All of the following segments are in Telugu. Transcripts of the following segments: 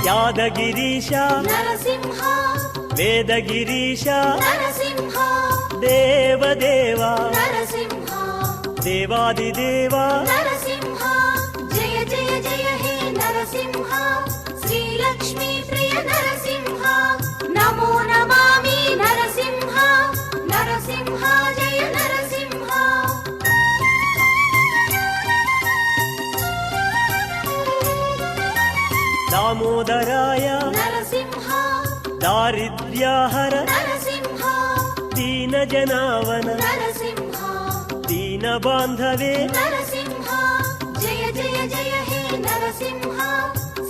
యాదగిరీశ నరసింహ వేదగిరీశ నరసింహ దేవదేవ నరసింహ దేవాదిదేవ నరసింహ జయ జయ జయ హే నరసింహ శ్రీలక్ష్మీ ప్రియ నరసింహ నమో నమామి నరసింహ నరసింహ జయ నరసింహ దామోదరాయ నరసింహ దారిద్ర్యాహర నరసింహ దీనజనావన నరసింహ దీనబాంధవే నరసింహ జయ జయ జయ హే నరసింహ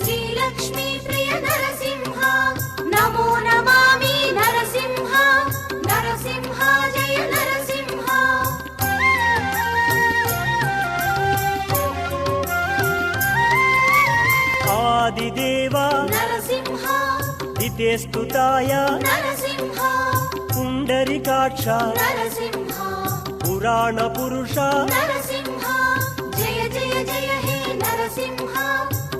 శ్రీలక్ష్మీ ప్రియ నరసింహ నమో నమామి నరసింహ నరసింహ జయ నరసింహ ఆదిదేవ నరసింహ దితేస్తుతాయ నరసింహ పుండరికాక్ష నరసింహ పురాణ పురుష నరసింహ జయ జయ జయ హే నరసింహ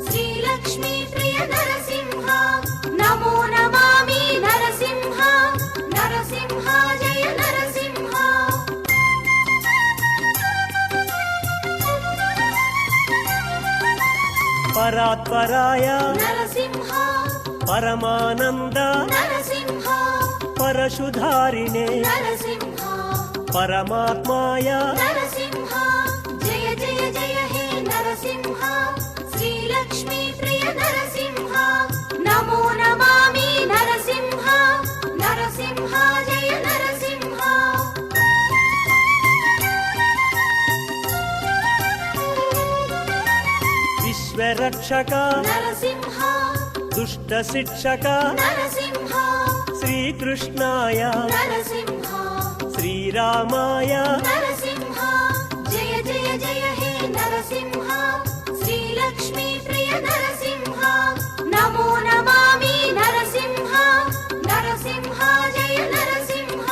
శ్రీలక్ష్మీ ప్రియ నరసింహ నమో నమామి నరసింహ నరసింహ జయ నరసింహ పరాత్పరాయ నరసింహ పరమానంద నరసింహ పరశుధారిణే నరసింహ పరమాత్మాయ నరసింహ జయ జయ జయ హే నరసింహ శ్రీలక్ష్మీ ప్రియ నరసింహ నమో నమామి నరసింహ నరసింహ జయ నరసింహ విశ్వరక్షక నరసింహ దుష్ట శిక్షక నరసింహ శ్రీకృష్ణాయ నరసింహ శ్రీరామాయ నరసింహ జయ జయ జయ హే నరసింహ శ్రీలక్ష్మీ ప్రియ నరసింహ నమో నమామి నరసింహ నరసింహ జయ నరసింహ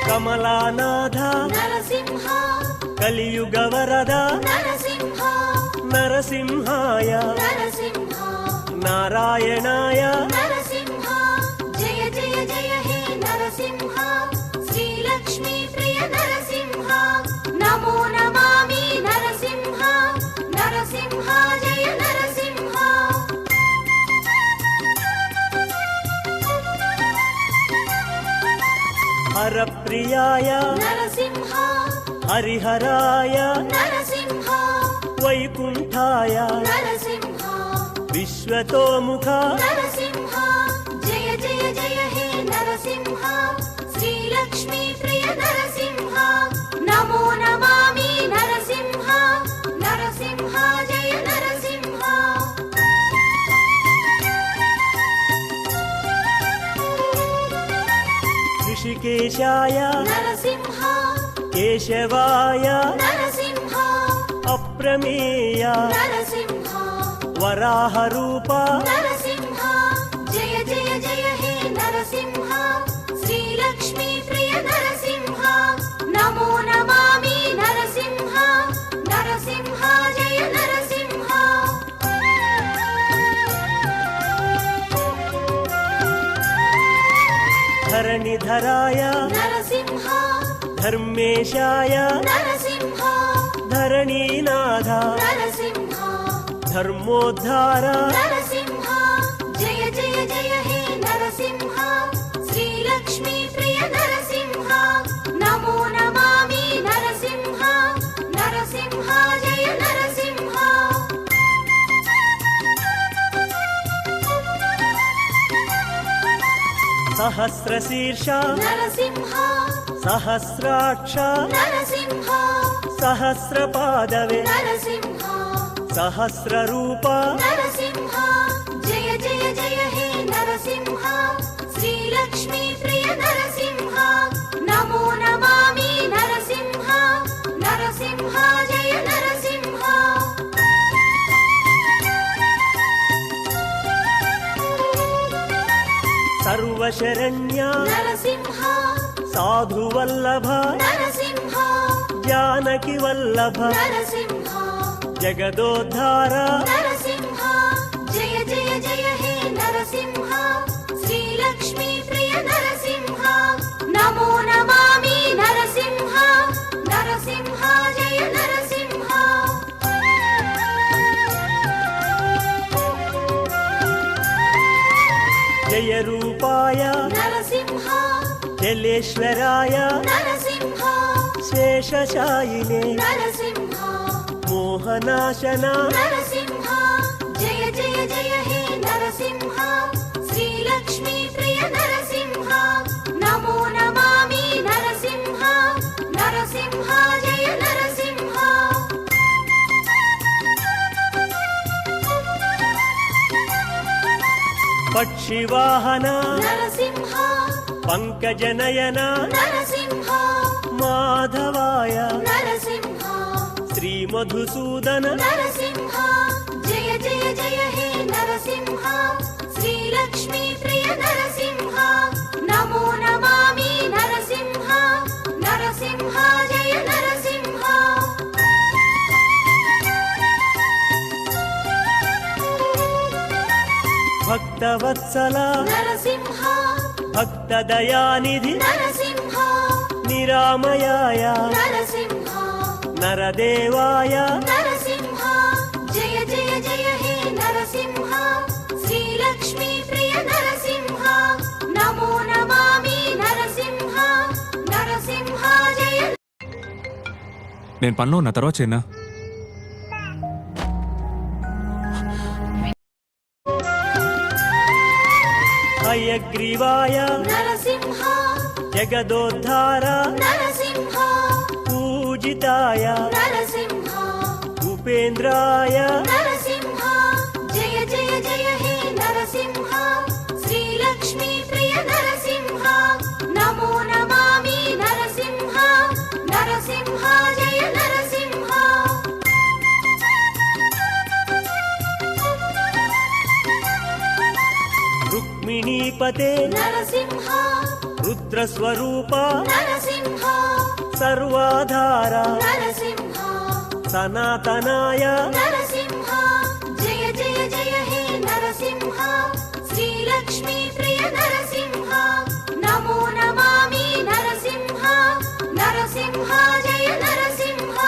కమలానాథ నరసింహ కలియుగ వరద నరసింహ నరసింహాయ నరసింహ నారాయణాయ నరసింహ జయ జయ జయ హే నరసింహ శ్రీలక్ష్మీ ప్రియ నరసింహ నమో నమామి నరసింహ నరసింహ జయ నరసింహ హరప్రియాయ నరసింహ హరిహరాయ నరసింహ వైకుంఠాయ నరసింహ విశ్వతోముఖ నరసింహ జయ జయ జయ హే నరసింహ శ్రీలక్ష్మీ ప్రియ నరసింహ నమో నమామి నరసింహ నరసింహ జయ నరసింహ ఋషికేశాయ నరసింహ కేశవాయ నరసింహ అప్రమేయ నరసింహ వరాహరూప నరసింహ జయ జయ జయ హే నరసింహ శ్రీలక్ష్మీ ప్రియ నరసింహ నమో నమామి నరసింహ నరసింహ జయ నరసింహ ధరణిధరాయ నరసింహ ధర్మేశాయ నరసింహ ధరణీనాథ నరసింహ ధర్మోద్ధార నరసింహ జయ జయ జయ హే నరసింహ శ్రీలక్ష్మీ ప్రియ నరసింహ నమో నమామి నరసింహ నరసింహ జయ నరసింహ सहस्रशीर्ष नरसिंह सहस्राक्ष नरसिंह सहस्रपादवे नरसिंह सहस्ररूप नरसिंह जय जय जय हे नरसिंह श्रीलक्ष्मी प्रिय नरसिंह नमो नमामि नरसिंह नरसिंह जय नरसिंह सर्वशरण्य नरसिंह साधुवल्लभ नरसिंह जानकी वल्लभ नरसिंह जगदोद्धार नरसिंह जय जय जय हे नरसिंह श्रीलक्ष्मी प्रिय नरसिंह नमो नमामि नरसिंह नरसिंह जय नरसिंह जय रूपाय नरसिंह जलेश्वराय नरसिंह शेषशायिने नरसिंह मोहनाशना नरसिंह जय जय जय हे नरसिंह श्रीलक्ष्मी प्रिय नरसिंह नमो नमामि नरसिंह नरसिंह जय नरसिंह पक्षिवाहन नरसिंह पंकजनयन नरसिंह माधवाय नरसिंह श्रीमधुसूदन नरसिंह जय जय जय हे नरसिंह श्रीलक्ष्मी प्रिय नरसिंह नमो नमामि नरसिंह नरसिंह जय नरसिंह भक्तवत्सल नरसिंह भक्तदयानिधि नरसिंह निरामयाय नरसिंह नरदेवाय नरसिंह जय जय जय हे नरसिंह श्रीलक्ष्मी प्रिय नरसिंह नमो नमामि नरसिंह नरसिंह जय నేను పనిలో ఉన్న తర్వాత చేయనా? हयग्रीवाय नरसिंह जगदोद्धार नरसिंह पूजिताय नरसिंह उपेन्द्राय नरसिंह जय जय जय हे नरसिंह श्रीलक्ष्मी प्रिय नरसिंह नमो नमामि नरसिंह नरसिंह जय नरसिंह रुक्मिणीपते नरसिंह रुद्रस्वरूप नरसिंह सर्वाधार नरसिंह सनातनाय नरसिंह जय जय जय हे नरसिंह श्रीलक्ष्मी प्रिय नरसिंह नमो नमामि नरसिंह नरसिंह जय नरसिंह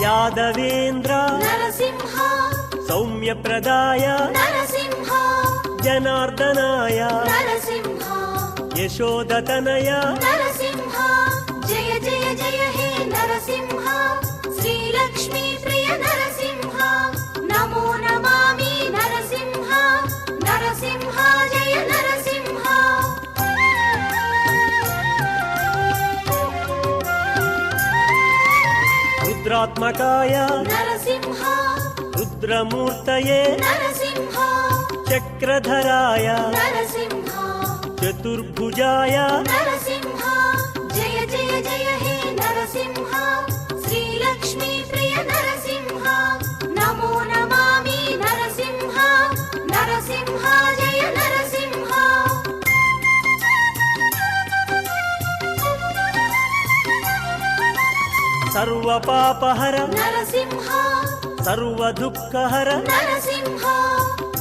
यादवेन्द्र नरसिंह सौम्यप्रदाय नरसिंह जनार्दनाय नरसिंह यशोदतनय नरसिंह जय जय जय हे नरसिंह श्रीलक्ष्मी प्रिय नरसिंह नमो नमामि नरसिंह नरसिंह जय नरसिंह रुद्रात्मकाय नरसिंह रुद्रमूर्तये नरसिंह चक्रधराय नरसिंह चतुर्भुजाय नरसिंह जय जय जय हे नरसिंह श्रीलक्ष्मी प्रिय नरसिंह नमो नमामि नरसिंह नरसिंह जय नरसिंह सर्वपापहर नरसिंह सर्वदुःखहर नरसिंह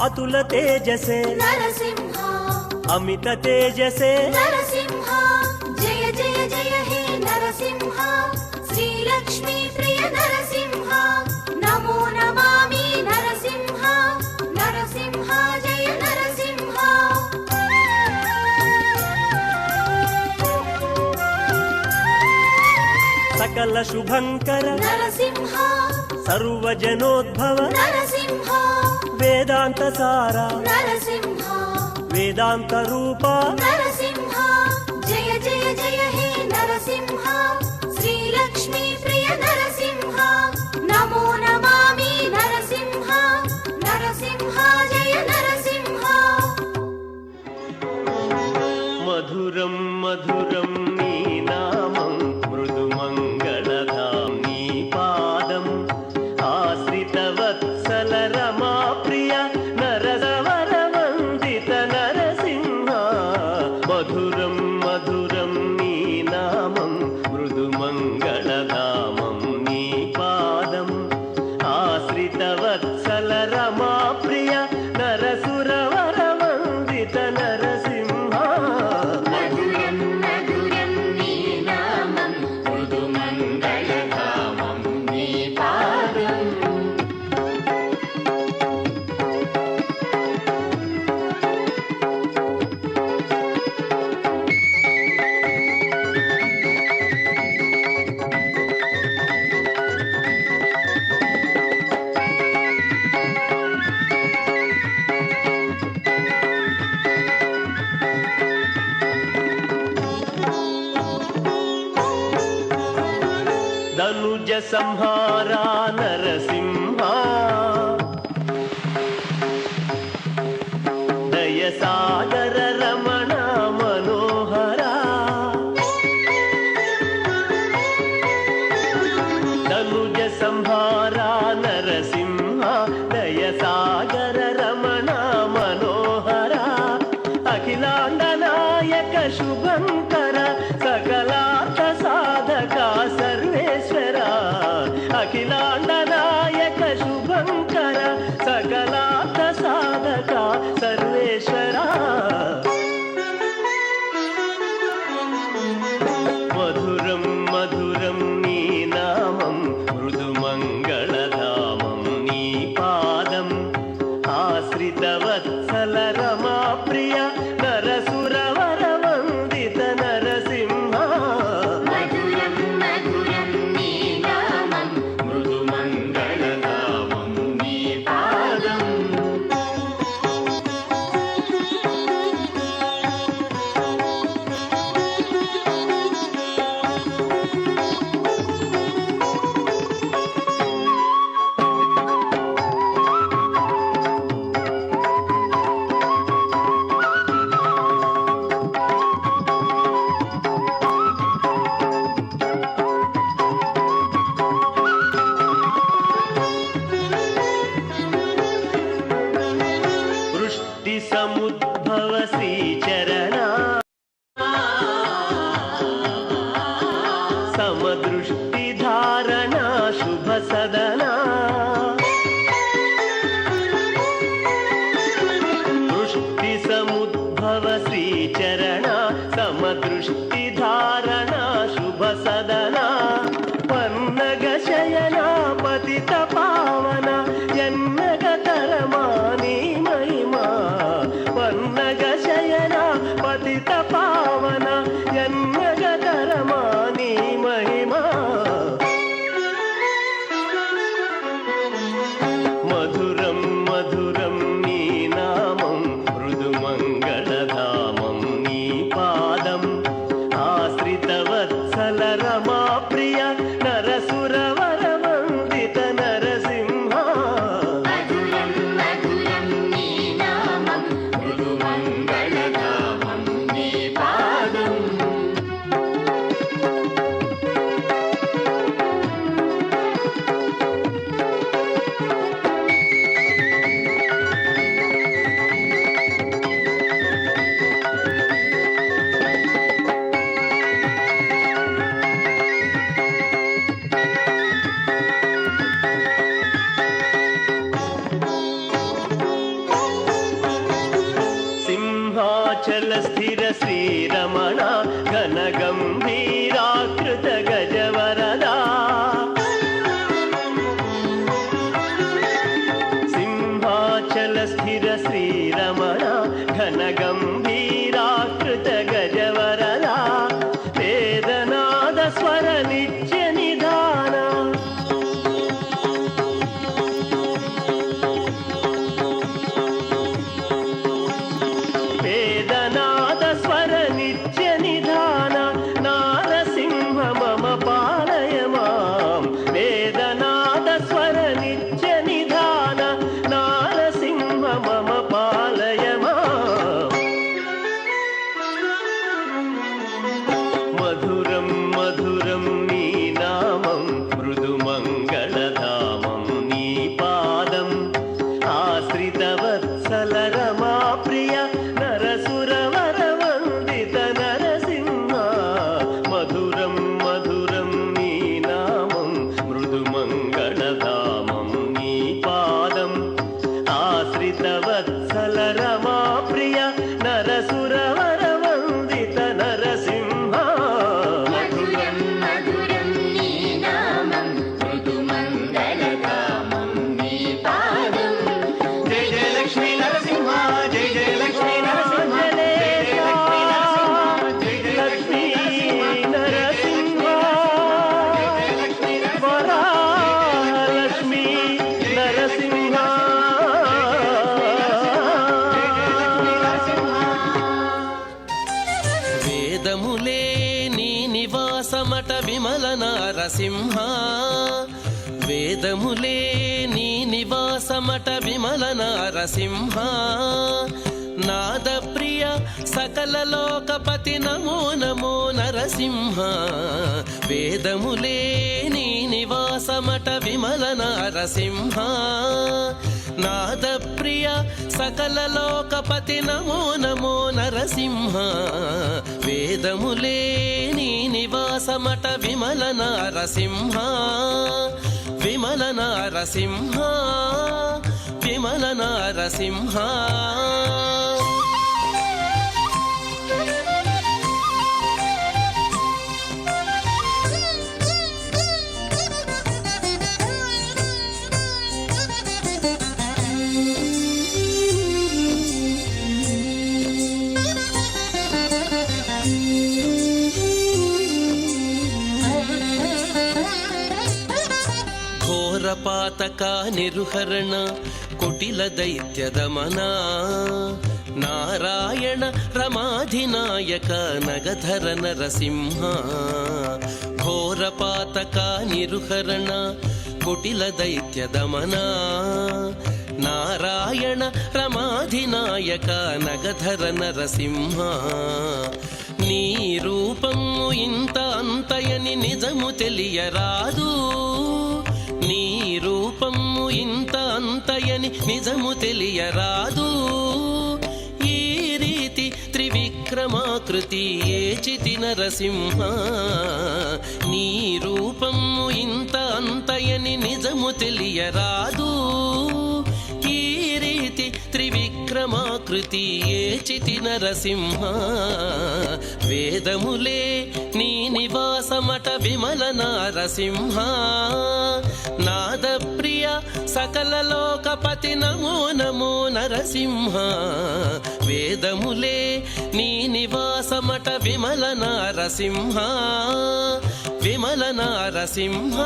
अतुल तेजसे नरसिंह अमित तेजसे नरसिंह जय जय जय हे नरसिंह श्रीलक्ष्मी प्रिय नरसिंह नमो नमामि नरसिंह नरसिंह जय नरसिंह सकल शुभंकर नरसिंह सर्वजनोद्भव नरसिंह వేదాంత సార నరసింహ వేదాంత రూప నరసింహ జయ జయ జయ హే నరసింహ శ్రీలక్ష్మీ ప్రియ నరసింహ నమో నమామి నరసింహ నరసింహ జయ నరసింహ మధురం మధురం నీ నామం మృదు మంగళధాం నీ పాదం ఆశ్రిత వత్సల రమా ప్రియ నరసవర వందిత నరసింహ మధురం మధురం నీ నామం మృదు మంగళధామం నీ పాదం ఆశ్రిత వత్సల రమా ప్రియ నరసురవర వందిత నరసింహ మధురం మధురం నీ నామం మృదు మంగళధామం నీ పాదం ధనుజ సంహారా నరసింహ దయ సాగర రమణ మనోహర ధనుజ సంహారా నరసింహ దయ సాగర రమణ మనోహర అఖిలాండ నాయక శుభంకర సకలార్థ సాధక సర్వేశ్వర అఖిలాండ నాయక శుభంకర సకలార్థ సాధక సర్వేశ్వర మధురం మధురం నీ నామం మృదు మంగళధామం నీ పాదం ఆశ్రిత వత్సల రమా ప్రియ నరసురవర వందిత నరసింహ మధురం మధురం నీ నామం మృదు మంగళధామం నీ పాదం వృష్టి సముద్భవ శ్రీచరణ సమదృష్టి ధారణ శుభ సదనా వృష్టి సముద్భవ శ్రీచరణ సమదృష్టి ధారణ శుభ సదనా పన్నగ శయన పతిత పావన ఎన్నగతరమాని మహిమా పన్నగ శయన పతిత పావన ఎన్నగతరమాని మహిమా మధురం మధురం నీ నామం మృదు మంగళధామం నీ పాదం ఆశ్రిత వత్సల రమా ప్రియ నరసురవర వందిత నరసింహ మధురం మధురం నీ నామం మృదు మంగళధామం నీ పాదం మధురం నీ నామం మృదుమంగళధామం నీ పాదం ఆశ్రిత వత్సల రమా ప్రియ నరసురవర వందిత నరసింహ మధురం మధురం నీ నామం మృదుమంగళధామం నీ పాదం ఆశ్రిత వత్సల రమా ప్రియ నరసురవర వందిత నరసింహ మధురం మధురం నీ నామం మృదుమంగళధామం నీ పాదం జయ జయ లక్ష్మీ నరసింహ జయ జయ లక్ష్మీ నరసింహ జయ జయ లక్ష్మీ నరసింహ వరాలక్ష్మీ నరసింహ వేదములే నీ నివాసమట విమల నారసింహ వేదములే నీ నివాసమట విమల నారసింహ నాద ప్రియ సకల లోకపతి నమో నమో నరసింహ వేదములే నీ నివాసమట విమల నారసింహ నాద ప్రియ సకల లోకపతి నమో నమో నరసింహ వేదములే నీ నివాసమట విమల నారసింహ విమల నారసింహ విమల నారసింహ ಘೋರಪಾತಕ ನಿರುಹರಣ ಕುಟಿಲ ದೈತ್ಯ ದಮನ ನಾರಾಯಣ ರಮಾಧಿನಾಯಕ ನಗಧರ ನರಸಿಂಹ ಘೋರಪಾತಕ ನಿರುಹರಣ ಕುಟಿಲ ದೈತ್ಯ ದಮನ ನಾರಾಯಣ ರಮಾಧಿನಾಯಕ ನಗಧರ ನರಸಿಂಹ నీ రూపము ఇంత అంతయని నిజము తెలియరాదు నీ రూపము ఇంత అంతయని నిజము తెలియరాదు ఈ రీతి త్రివిక్రమాకృతి ఏచితి నరసింహ నీ రూపము ఇంత అంతయని నిజము తెలియరాదు ఈ రీతి త్రివిక్రమాకృతి ఏచితి నరసింహ వేదములే నీ నివాసమట విమల నారసింహ నాద ప్రియ సకల లోకపతి నమో నమో నరసింహ వేదములే నీ నివాసమట విమల నారసింహ విమల నారసింహ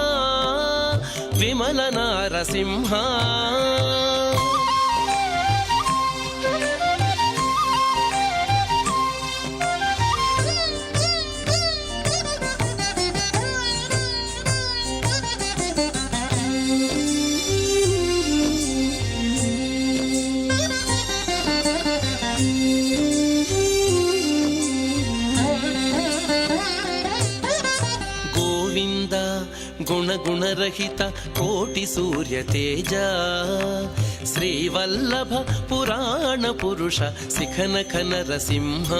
విమల నారసింహ గోవింద గుణగుణరహిత కోటి సూర్య తేజ శ్రీవల్లభ పురాణ పురుష శిఖనఖ నరసింహ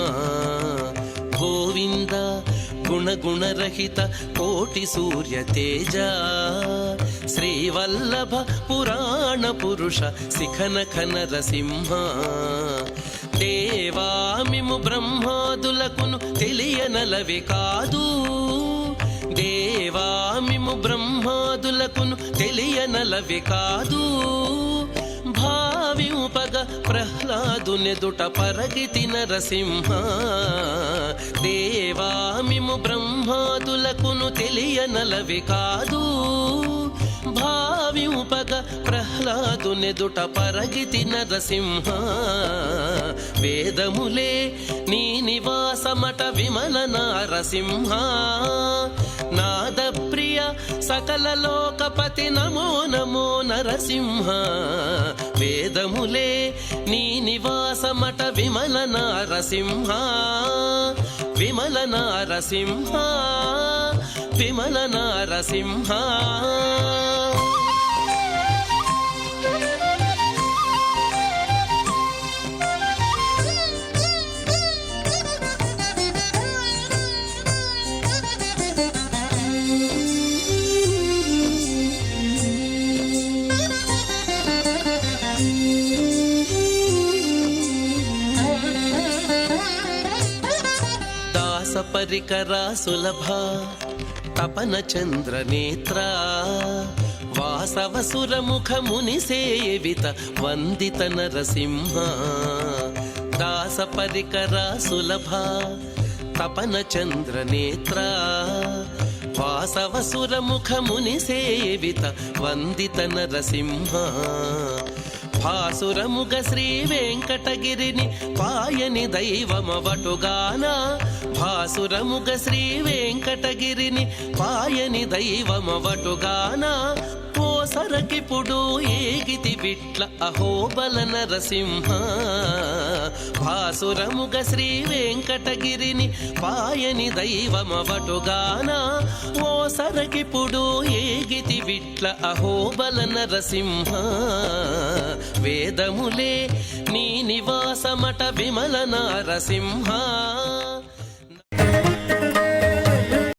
గోవింద గుణగుణరహిత కోటి సూర్య తేజ శ్రీవల్లభ పురాణ పురుష శిఖనఖ నరసింహ దేవామిము బ్రహ్మాదులకును తెలియనలవి కాదు దేవామిము బ్రహ్మాదులకును తెలియనలవి కాదు భావింపగ ప్రహ్లాదునెదుట పరగితి నరసింహ దేవామిము బ్రహ్మాదులకును తెలియనలవి కాదు భావింపగ ప్రహ్లాదునెదుట పరగితి నరసింహ వేదములే నీ నివాసమట విమల నారసింహ నాద ప్రియ సకల లోకపతి నమో నమో నరసింహ వేదములే నీ నివాసమట విమల నారసింహ విమల నారసింహ విమల నరసింహ పరికరా సులభ తపన చంద్ర నేత్ర వాసవసుర ముఖముని సేవిత వందిత నరసింహ దాస పరికరా సులభ తపన చంద్ర నేత్ర వాసవసుర ముఖముని సేవిత వందిత నరసింహ భాసురముగ శ్రీ వెంకటగిరిని పాయని దైవమవటుగాన భాసురముగ శ్రీ వెంకటగిరిని పాయని దైవమవటుగాన ఓ సరకిపుడు ఏగితి విట్ల అహోబల నరసింహ భాసురముగ శ్రీ వెంకటగిరిని పాయని దైవమవటుగాన ఓ సరకిపుడు ఏగితి విట్ల అహోబల నరసింహ వేదములే నీ నివాసమట విమల నరసింహ